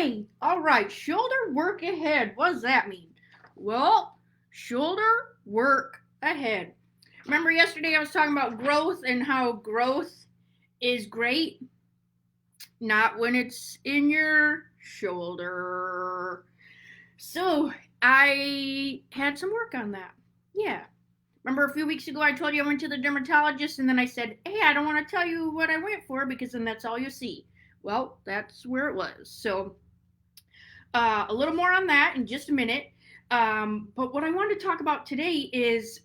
Okay, all right, shoulder work ahead. What does that mean? Well, shoulder work ahead. Remember yesterday I was talking about growth and how growth is great? Not when it's in your shoulder. So I had some work on that. Yeah. Remember a few weeks ago I told you I went to the dermatologist and then I said, hey, I don't want to tell you what I went for because then that's all you see. Well, that's where it was. So a little more on that in just a minute. But what I wanted to talk about today is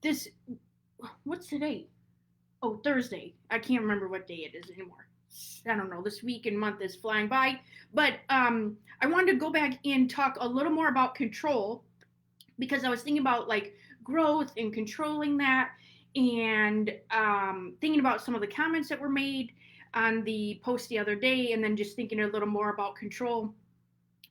this. What's today? Oh, Thursday. I can't remember what day it is anymore. I don't know. This week and month is flying by. But I wanted to go back and talk a little more about control because I was thinking about like growth and controlling that and thinking about some of the comments that were made on the post the other day and then just thinking a little more about control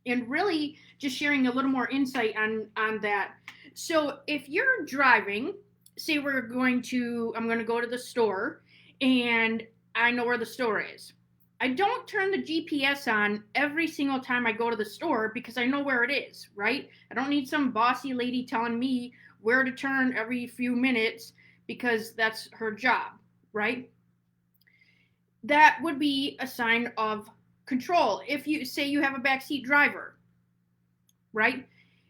and really just sharing a little more insight on that. So if you're driving, say I'm going to go to the store and I know where the store is. I don't turn the GPS on every single time I go to the store because I know where it is, right? I don't need some bossy lady telling me where to turn every few minutes because that's her job, right? That would be a sign of control. If you say you have a backseat driver, right?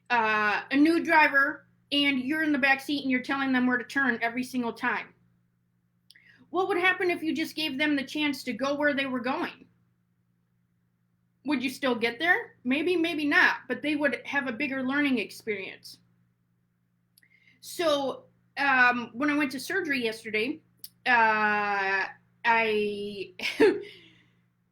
A new driver, and you're in the backseat and you're telling them where to turn every single time. What would happen if you just gave them the chance to go where they were going? Would you still get there? Maybe, maybe not, but they would have a bigger learning experience. So when I went to surgery yesterday, I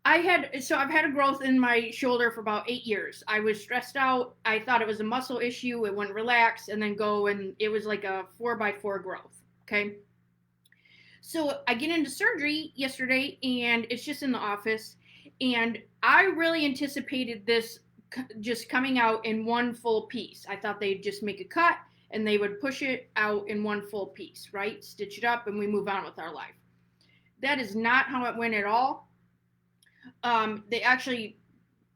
I've had a growth in my shoulder for about 8 years. I was stressed out. I thought it was a muscle issue. It wouldn't relax and then go, and it was like a 4x4 growth. Okay. So I get into surgery yesterday and it's just in the office. And I really anticipated this just coming out in one full piece. I thought they'd just make a cut and they would push it out in one full piece, right? Stitch it up and we move on with our life. That is not how it went at all. They actually,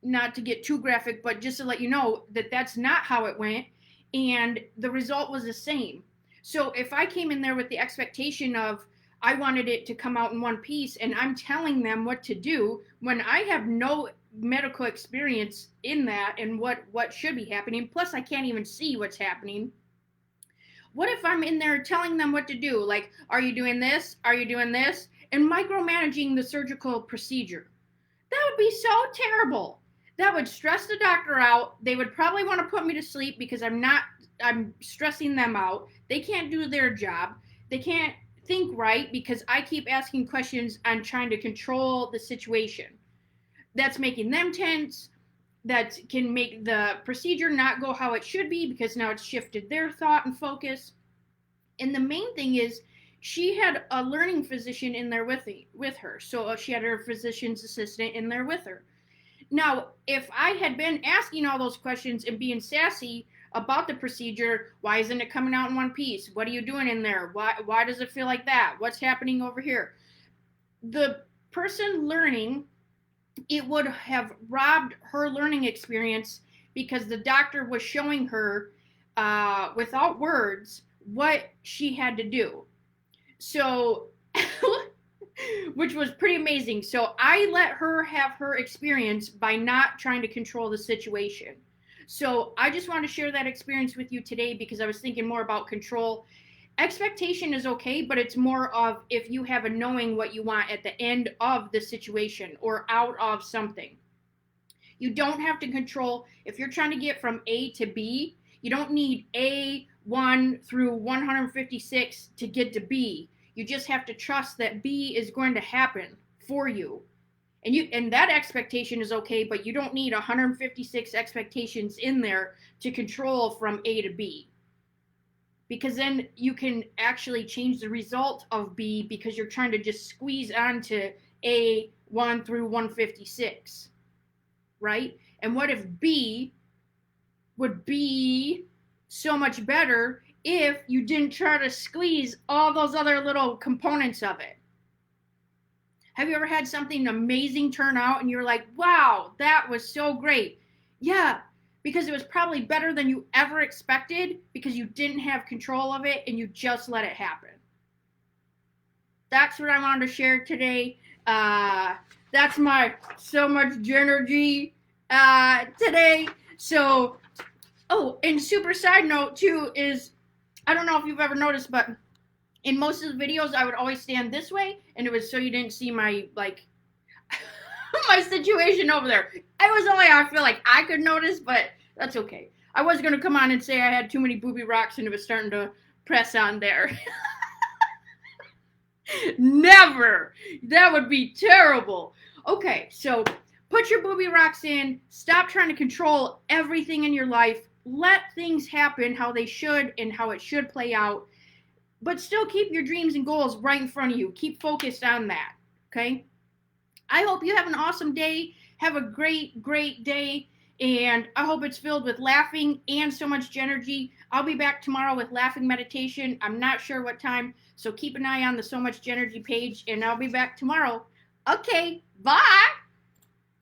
not to get too graphic, but just to let you know that that's not how it went. And the result was the same. So if I came in there with the expectation of, I wanted it to come out in one piece and I'm telling them what to do when I have no medical experience in that and what should be happening. Plus I can't even see what's happening. What if I'm in there telling them what to do? Like, are you doing this? Are you doing this? And micromanaging the surgical procedure. That would be so terrible. That would stress the doctor out. They would probably want to put me to sleep because I'm stressing them out. They can't do their job. They can't think right because I keep asking questions and trying to control the situation. That's making them tense. That can make the procedure not go how it should be because now it's shifted their thought and focus. And the main thing is she had a learning physician in there with her. So she had her physician's assistant in there with her. Now, if I had been asking all those questions and being sassy about the procedure, why isn't it coming out in one piece? What are you doing in there? Why does it feel like that? What's happening over here? The person learning, it would have robbed her learning experience because the doctor was showing her without words what she had to do. So, which was pretty amazing. So I let her have her experience by not trying to control the situation. So I just want to share that experience with you today because I was thinking more about control. Expectation is okay, but it's more of if you have a knowing what you want at the end of the situation or out of something. You don't have to control. If you're trying to get from A to B, you don't need A1 through 156 to get to B. You just have to trust that B is going to happen for you. And that expectation is okay, but you don't need 156 expectations in there to control from A to B. Because then you can actually change the result of B because you're trying to just squeeze onto A1 through 156, right? And what if B would be so much better if you didn't try to squeeze all those other little components of it? Have you ever had something amazing turn out and you're like, wow, that was so great? Yeah, because it was probably better than you ever expected because you didn't have control of it and you just let it happen. That's what I wanted to share today. That's my so much energy today. So, oh, and super side note too is, I don't know if you've ever noticed, but in most of the videos, I would always stand this way, and it was so you didn't see my, like, my situation over there. I was only, I feel like I could notice, but that's okay. I was going to come on and say I had too many booby rocks and it was starting to press on there. Never. That would be terrible. Okay, so put your booby rocks in. Stop trying to control everything in your life. Let things happen how they should and how it should play out. But still keep your dreams and goals right in front of you. Keep focused on that, okay? I hope you have an awesome day. Have a great, great day. And I hope it's filled with laughing and so much energy. I'll be back tomorrow with laughing meditation. I'm not sure what time, so keep an eye on the So Much Energy page, and I'll be back tomorrow. Okay, bye.